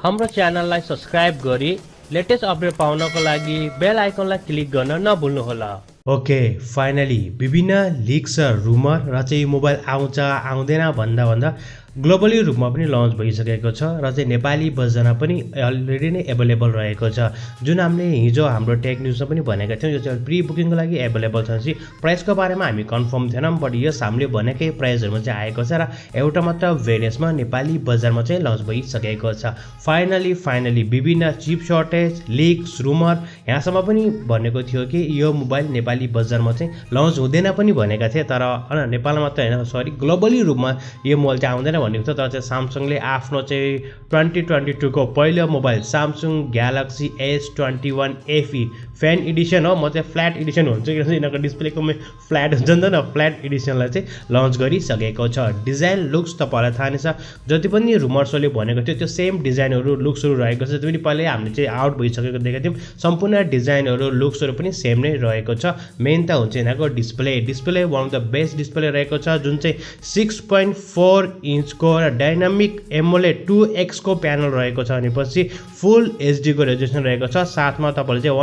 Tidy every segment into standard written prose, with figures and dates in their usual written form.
हाम्रो च्यानललाई सब्स्क्राइब गरी लेटेस्ट अपडेट पाउनको लागि बेल आइकनलाई क्लिक गर्न नभुल्नुहोला। ओके, फाइनली विभिन्न लिक्स रुमर र चाहिँ मोबाइल आउँछ आउँदैन भन्दा ग्लोबली रूपमा पनि लन्च भइसकेको छ र चाहिँ नेपाली बजारमा पनि अलरेडी नै एभाइलेबल रहेको छ। जुन हामीले हिजो हाम्रो टेक न्यूजमा पनि भनेका थियौँ, यो चाहिँ प्री बुकिङको लागि एभाइलेबल छ। प्राइसको बारेमा हामी कन्फर्म थिएनौँ, बट यस हामीले भनेकै प्राइसहरुमा चाहिँ आएको छ र एउटा मात्र भेरिएन्समा नेपाली बजारमा चाहिँ लन्च भइसकेको छ। फाइनली विभिन्न चिप सर्टेज, लिक्स, रुमर यहाँसम्म पनि भनेको थियो कि यो मोबाइल नेपाली बजारमा चाहिँ लन्च हुँदैन पनि भनेका थिए, तर नेपालमा मात्र हैन, सरी ग्लोबली रूपमा यो मोबाइल चाहिँ आउँदैन भनेको छ। तर चाहिँ स्यामसङले आफ्नो चाहिँ 2022 को पहिलो mobile Samsung galaxy S21 FE fan Edison हो, म चाहिँ फ्ल्याट एडिसन हुन्छ किनकि यिनीहरूको डिस्प्लेको फ्ल्याट हुन्छ नि त, फ्ल्याट एडिसनलाई चाहिँ लन्च गरिसकेको छ। डिजाइन लुक्स तपाईँलाई थाहा नै छ, जति पनि रुमर्सले भनेको थियो त्यो सेम डिजाइनहरू लुक्सहरू रहेको छ। जति पनि पहिल्यै हामीले चाहिँ आउट भइसकेको देखेको थियौँ, सम्पूर्ण डिजाइनहरू लुक्सहरू पनि सेम नै रहेको छ। मेन त हुन्छ यिनीहरूको display one of the best display रहेको छ, जुन चाहिँ 6.4 इन्चको र डाइनामिक एमोलेड 2x को प्यानल रहेको छ। अनि पछि फुल HD को रेजोल्युसन रहेको छ। साथमा तपाईँले चाहिँ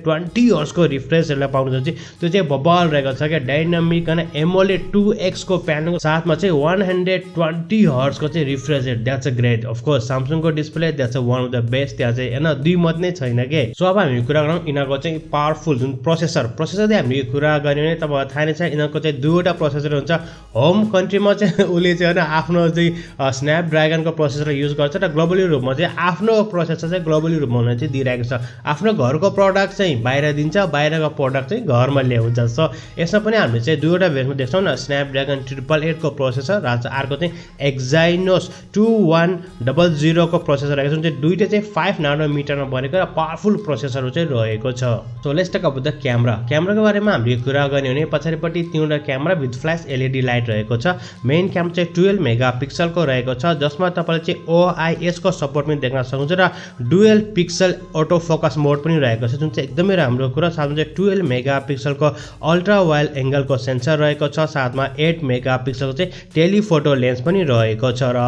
120 हर्ट्ज को रिफ्रेश रेटलाई पाउनुहुन्छ, त्यो चाहिँ बबाल रहेको छ क्या। डाइनामिक अनि एमोलेड 2x को प्यानलको साथमा चाहिँ 120 हर्ट्ज को चाहिँ refresh rate, that's a great. Of course स्यामसङको display that's a one of the best, त्यहाँ चाहिँ हैन दुई मत नै छैन के। सो अब हामी कुरा गरौँ यिनीहरूको चाहिँ पावरफुल जुन प्रोसेसर चाहिँ हामीले कुरा गर्ने भने तपाईँलाई थाहा नै छ, यिनीहरूको चाहिँ दुईवटा प्रोसेसर हुन्छ। होम कन्ट्रीमा चाहिँ उसले चाहिँ हैन आफ्नो चाहिँ स्न्यापड्रागनको प्रोसेसर युज गर्छ र ग्लोबली रूपमा चाहिँ आफ्नो प्रोसेसर चाहिँ ग्लोबली रूपमा हुन चाहिँ दिइरहेको छ। आफ्नो घरको प्रडक्ट चाहिँ बाहिर दिन्छ, बाहिरको प्रडक्ट चाहिँ घरमा ल्याउँछ। सो यसमा पनि हामीले चाहिँ दुईवटा भेरिएन्टमा देख्छौँ न, स्न्यापड्रागन 888 को प्रोसेसर र अर्को चाहिँ एक्जाइनोस 2100 को प्रोसेसर रहेको छ, जुन चाहिँ दुईटै चाहिँ 5 नानोमिटरमा बनेको र पावरफुल प्रोसेसरहरू चाहिँ रहेको छ। So let's talk about the क्यामेराको बारेमा हामीले कुरा गर्ने भने पछाडिपट्टि तिनवटा camera with flash LED light रहेको छ। मेन क्यामेरा चाहिँ 12 मेगापिक्सलको रहेको छ, जसमा तपाईँले चाहिँ OIS को सपोर्ट पनि देख्न सक्नुहुन्छ र डुअल पिक्सल अटो फोकस मोड पनि रहेको छ, जुन चाहिँ एकदमै राम्रो कुरा। साथमा चाहिँ 12 मेगापिक्सलको अल्ट्रा वाइड एङ्गलको सेन्सर रहेको छ। साथमा 8 मेगापिक्सलको चाहिँ टेलिफोटो लेन्स पनि रहेको छ र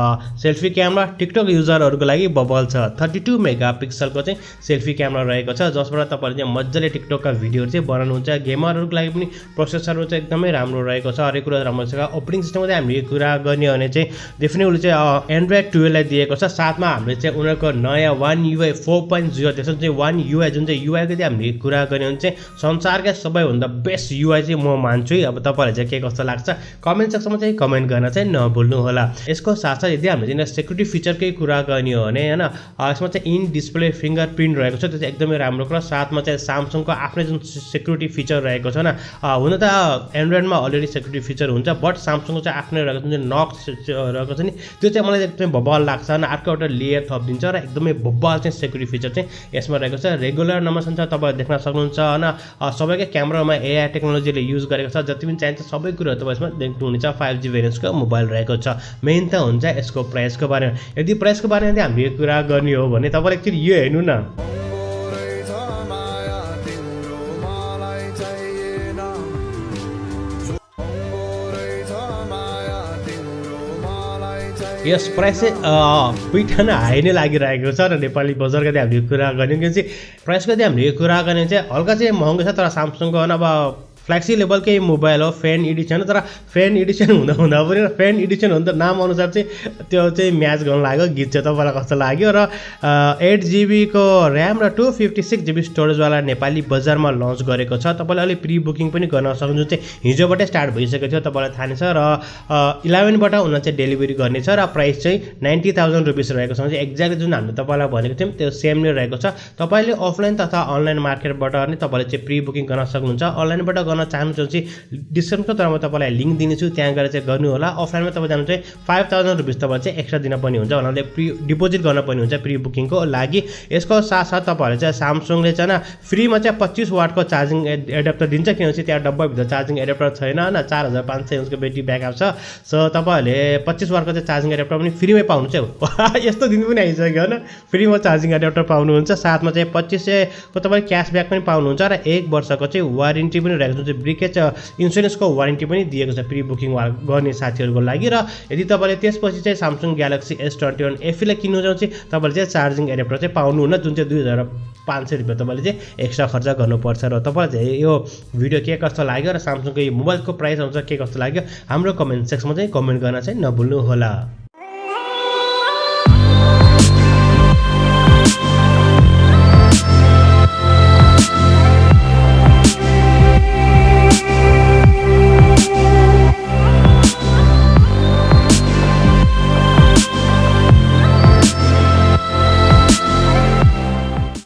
सेल्फी क्यामेरा टिकटक युजरहरूको लागि बबल छ। 32 मेगापिक्सलको चाहिँ सेल्फी क्यामेरा रहेको छ, जसबाट तपाईँले चाहिँ मजाले टिकटकका भिडियोहरू चाहिँ बनाउनुहुन्छ। गेमरहरूको लागि पनि प्रोसेसरहरू चाहिँ एकदमै राम्रो रहेको छ, हरेक कुरा राम्रो छ। अपरेटिङ सिस्टममा चाहिँ हामीले कुरा गर्ने भने चाहिँ डेफिनेटली चाहिँ एन्ड्रोइड 12 लाई दिएको छ। साथमा हामीले चाहिँ उनीहरूको नयाँ One UI 4.0 देख्छौँ, चाहिँ One UI जुन चाहिँ UI को चाहिँ हामीले कुरा गर्ने भने चाहिँ संसारकै सबैभन्दा बेस्ट UI चाहिँ म मान्छु। अब तपाईँहरूलाई चाहिँ के कस्तो लाग्छ कमेन्ट सेक्सनमा चाहिँ कमेन्ट गर्न चाहिँ नभुल्नु होला। यसको साथसाथै यदि हामीले चाहिँ सेक्युरिटी फिचरकै कुरा गर्ने हो भने हैन, यसमा चाहिँ इन डिस्प्ले फिङ्गरप्रिन्ट रहेको छ, त्यो चाहिँ एकदमै राम्रो कुरा। साथमा चाहिँ स्यामसङको आफ्नै जुन सेक्युरिटी फिचर रहेको छ न, हुन त एन्ड्रोइडमा अलरेडी सेक्युरिटी फिचर हुन्छ, बट स्यामसङको चाहिँ आफ्नै रहेको जुन चाहिँ नक्स रहेको छ नि, त्यो चाहिँ मलाई एकदमै बबाल लाग्छ। अनि अर्को एउटा लेयर थपिदिन्छ र एकदमै बबाल चाहिँ सेक्युरिटी फिचर चाहिँ यसमा रहेको छ। रेगुलर नम्बर सेन्सर तपाईँले देख्न सक्नुहुन्छ होइन, सबैकै क्यामेरामा AI टेक्नोलोजीले युज गरेको छ। जति पनि चाहिन्छ सबै कुराहरू तपाईँ यसमा देख्नुहुनेछ। 5G भेरिएन्ट्सको मोबाइल रहेको छ। मेन त हुन्छ यसको प्राइसको बारेमा। यदि प्राइसको बारेमा चाहिँ हामीले कुरा गर्ने हो भने तपाईँले एकचोटि यो हेर्नु न, यस प्राइस चाहिँ पिठन हाई नै लागिरहेको छ र नेपाली बजारको चाहिँ हामीले कुरा गर्ने कि चाहिँ प्राइसको चाहिँ हामीले कुरा गर्ने चाहिँ हल्का चाहिँ महँगो छ, तर स्यामसङको अब फ्ल्याक्सी लेभलकै मोबाइल हो, फ्यान एडिसन। तर फ्यान एडिसन हुँदा पनि फ्यान एडिसन हुँदा नाम अनुसार चाहिँ त्यो चाहिँ म्याच गर्न लाग्यो। गीत चाहिँ तपाईँलाई कस्तो लाग्यो? र 8GB को ऱ्याम र 256GB स्टोरेजवाला नेपाली बजारमा लन्च गरेको छ। तपाईँले अलिक प्री बुकिङ पनि गर्न सक्नुहुन्छ, जुन चाहिँ हिजोबाटै स्टार्ट भइसकेको थियो, तपाईँलाई थाहा नै छ। र 11 बाट उनीहरूले चाहिँ डेलिभरी गर्नेछ र प्राइस चाहिँ 90,000 रुपिस रहेको छ। एक्ज्याक्टली जुन हामीले तपाईँलाई भनेको थियौँ त्यो सेम नै रहेको छ। तपाईँले अफलाइन तथा अनलाइन मार्केटबाट नै तपाईँले चाहिँ प्री बुकिङ गर्न सक्नुहुन्छ। अनलाइनबाट गर्न चाहनुहुन्छ भने चाहिँ डिस्क्रिप्सनको तलमा तपाईँलाई लिङ्क दिनेछु, त्यहाँ गएर चाहिँ गर्नु होला। अफलाइनमा तपाईँ जानु चाहिँ 5,000 रुपिस तपाईँ चाहिँ एक्स्ट्रा दिन पनि हुन्छ, भन्नाले प्री डिपोजिट गर्न पनि हुन्छ प्री बुकिङको लागि। यसको साथसाथ तपाईँहरूले चाहिँ स्यामसङले चाहिँ फ्रीमा चाहिँ 25 वाटको चार्जिङ एडाप्टर दिन्छ, किनभने त्यहाँ डब्बाभित्र चार्जिङ एडाप्टर छैन होइन। 4500 एमएचको ब्याट्री ब्याकअप छ। सो तपाईँहरूले 25 वाटको चाहिँ चार्जिङ एडाप्टर पनि फ्रीमै पाउनुहुन्छ। यस्तो दिन पनि आइसक्यो होइन, फ्रीमा चार्जिङ एडाप्टर पाउनुहुन्छ। साथमा चाहिँ 2500 को तपाईँले क्यासब्याक पनि पाउनुहुन्छ र 1 वर्षको चाहिँ वारेन्टी पनि रहेको छ। चाहिँ ब्रेकेज इन्सुरेन्सको वारेन्टी पनि दिएको छ प्री बुकिङ गर्ने साथीहरूको लागि। र यदि तपाईँले त्यसपछि चाहिँ सामसङ ग्यालेक्सी S21 FE लाई किन्नु जाउँ चाहिँ तपाईँले चाहिँ चार्जिङ एडेप्टर चाहिँ पाउनुहुन्न, जुन चाहिँ 2500 रुपियाँ तपाईँले चाहिँ एक्स्ट्रा खर्च गर्नुपर्छ। र तपाईँलाई चाहिँ यो भिडियो के कस्तो लाग्यो र सामसङको यो मोबाइलको प्राइस आउँछ के कस्तो लाग्यो हाम्रो कमेन्ट सेक्सनमा चाहिँ कमेन्ट गर्न चाहिँ नभुल्नुहोला।